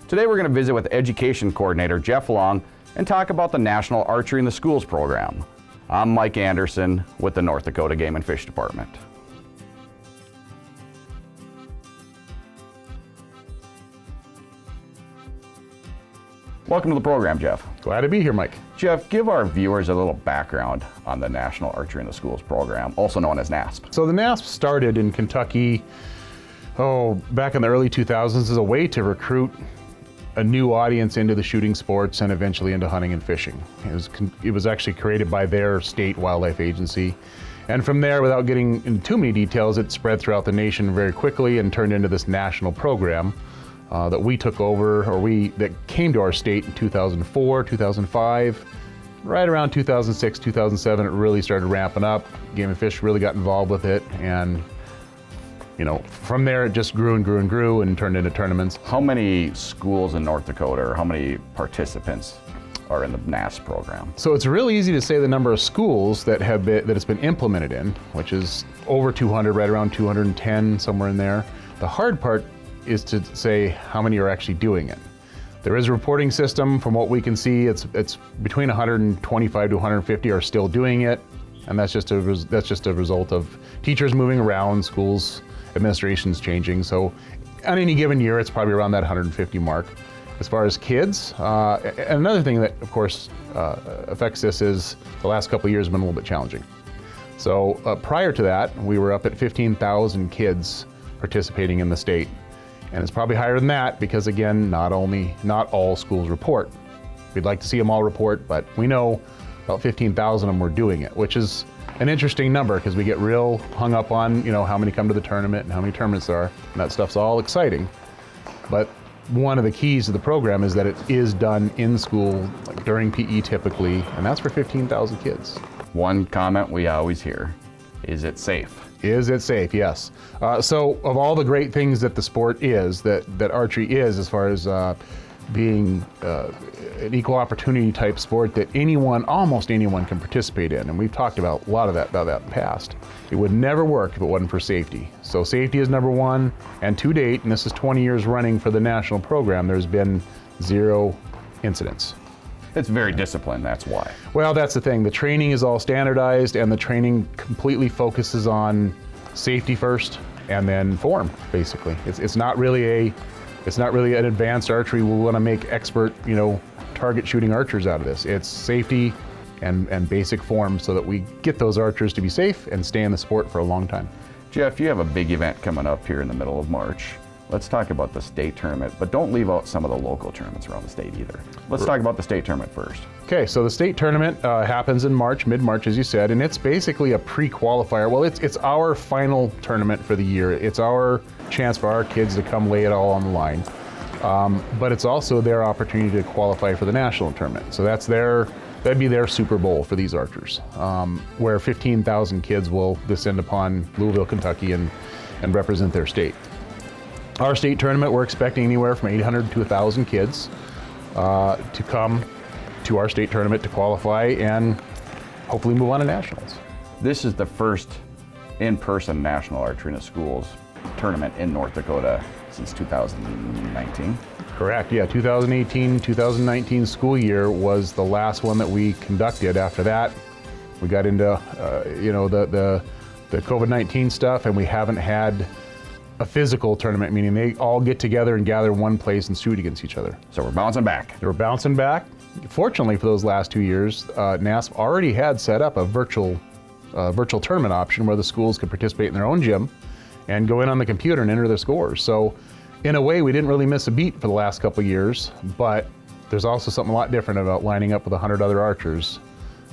Today we're going to visit with Education Coordinator Jeff Long and talk about the National Archery in the Schools program. I'm Mike Anderson with the North Dakota Game and Fish Department. Welcome to the program, Jeff. Glad to be here, Mike. Jeff, give our viewers a little background on the National Archery in the Schools program, also known as NASP. So the NASP started in Kentucky, back in the early 2000s as a way to recruit a new audience into the shooting sports and eventually into hunting and fishing. It was actually created by their state wildlife agency. And from there, without getting into too many details, it spread throughout the nation very quickly and turned into this national program that we took over, that came to our state in 2004, 2005. Right around 2006, 2007, it really started ramping up. Game and Fish really got involved with it, and from there it just grew and grew and grew and turned into tournaments. How many schools in North Dakota, or how many participants are in the NASP program? So it's really easy to say the number of schools that it's been implemented in, which is over 200, right around 210, somewhere in there. The hard part is to say how many are actually doing it. There is a reporting system. From what we can see, it's between 125 to 150 are still doing it, and that's just a result of teachers moving around, schools administrations changing. So on any given year, it's probably around that 150 mark. As far as kids, and another thing that of course affects this is the last couple of years have been a little bit challenging. So prior to that, we were up at 15,000 kids participating in the state. And it's probably higher than that because, again, not all schools report. We'd like to see them all report, but we know about 15,000 of them were doing it, which is an interesting number because we get real hung up on, how many come to the tournament and how many tournaments there are. And that stuff's all exciting. But one of the keys to the program is that it is done in school, like during PE typically, and that's for 15,000 kids. One comment we always hear, is it safe? Is it safe? Yes. So of all the great things that the sport is, that archery is, as far as being an equal opportunity type sport that almost anyone can participate in, and we've talked about a lot of that in the past, it would never work if it wasn't for safety. So safety is number one, and to date, and this is 20 years running for the national program, there's been 0 incidents. It's very disciplined, that's why. Well, that's the thing. The training is all standardized, and the training completely focuses on safety first and then form, basically. It's not really an advanced archery. We want to make expert, target shooting archers out of this. It's safety and basic form so that we get those archers to be safe and stay in the sport for a long time. Jeff, you have a big event coming up here in the middle of March. Let's talk about the state tournament, but don't leave out some of the local tournaments around the state either. Let's talk about the state tournament first. Okay, so the state tournament happens in March, mid-March, as you said, and it's basically a pre-qualifier. Well, it's our final tournament for the year. It's our chance for our kids to come lay it all on the line. But it's also their opportunity to qualify for the national tournament. So that'd be their Super Bowl for these archers, where 15,000 kids will descend upon Louisville, Kentucky, and represent their state. Our state tournament, we're expecting anywhere from 800 to 1,000 kids to come to our state tournament to qualify and hopefully move on to nationals. This is the first in-person National Archery in the Schools tournament in North Dakota since 2019. Correct, yeah, 2018-2019 school year was the last one that we conducted. After that, we got into the COVID-19 stuff, and we haven't had a physical tournament, meaning they all get together and gather in one place and shoot against each other. So we're bouncing back. We're bouncing back. Fortunately for those last 2 years, NASP already had set up a virtual tournament option where the schools could participate in their own gym and go in on the computer and enter their scores. So in a way, we didn't really miss a beat for the last couple of years, but there's also something a lot different about lining up with 100 other archers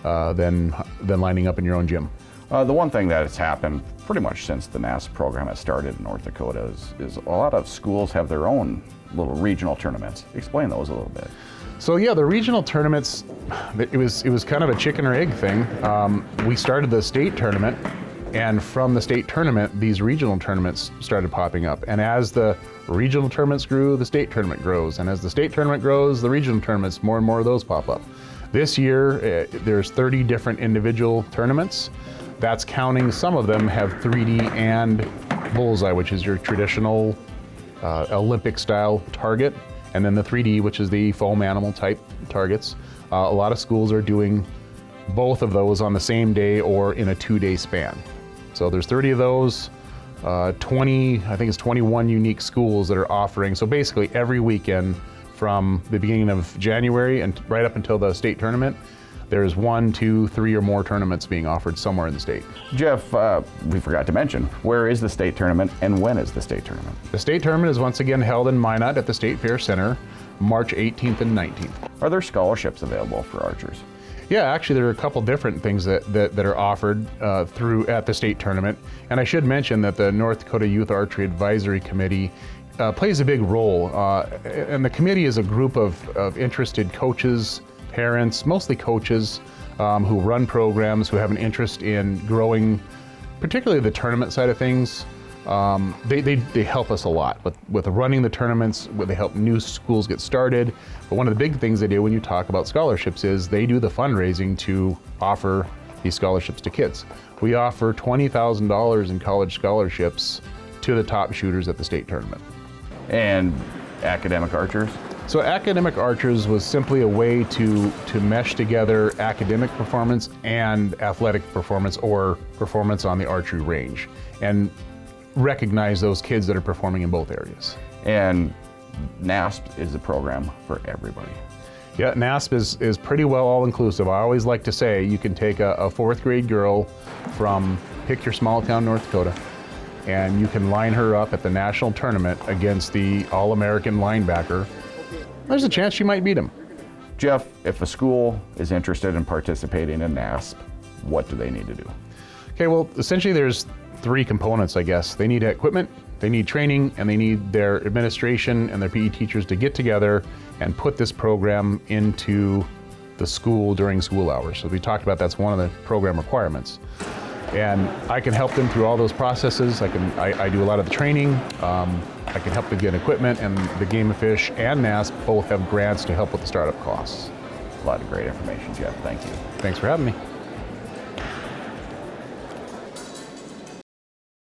than lining up in your own gym. The one thing that has happened pretty much since the NASP program has started in North Dakota is a lot of schools have their own little regional tournaments. Explain those a little bit. So yeah, the regional tournaments, it was kind of a chicken or egg thing. We started the state tournament, and from the state tournament, these regional tournaments started popping up. And as the regional tournaments grew, the state tournament grows. And as the state tournament grows, the regional tournaments, more and more of those pop up. This year, there's 30 different individual tournaments. That's counting some of them have 3D and bullseye, which is your traditional Olympic style target. and then the 3D, which is the foam animal type targets. A lot of schools are doing both of those on the same day or in a 2-day span. So there's 30 of those, 20, I think it's 21 unique schools that are offering. So basically every weekend from the beginning of January and right up until the state tournament, there's 1, 2, 3 or more tournaments being offered somewhere in the state. Jeff, we forgot to mention, where is the state tournament and when is the state tournament? The state tournament is once again held in Minot at the State Fair Center, March 18th and 19th. Are there scholarships available for archers? Yeah, actually there are a couple different things that are offered through at the state tournament. And I should mention that the North Dakota Youth Archery Advisory Committee plays a big role. And the committee is a group of interested coaches, parents, mostly coaches, who run programs, who have an interest in growing, particularly the tournament side of things. They help us a lot with running the tournaments, they help new schools get started. But one of the big things they do when you talk about scholarships is they do the fundraising to offer these scholarships to kids. We offer $20,000 in college scholarships to the top shooters at the state tournament. And academic archers? So academic archers was simply a way to mesh together academic performance and athletic performance or performance on the archery range and recognize those kids that are performing in both areas. And NASP is a program for everybody. Yeah, NASP is pretty well all-inclusive. I always like to say you can take a 4th grade girl from, pick your small town, North Dakota, and you can line her up at the national tournament against the All-American linebacker. There's a chance she might beat him. Jeff, if a school is interested in participating in NASP, what do they need to do? Okay, well, essentially there's 3 components, I guess. They need equipment, they need training, and they need their administration and their PE teachers to get together and put this program into the school during school hours. So we talked about that's one of the program requirements. And I can help them through all those processes. I do a lot of the training. I can help them get equipment, and the Game of Fish and NASP both have grants to help with the startup costs. A lot of great information, Jeff. Thank you. Thanks for having me.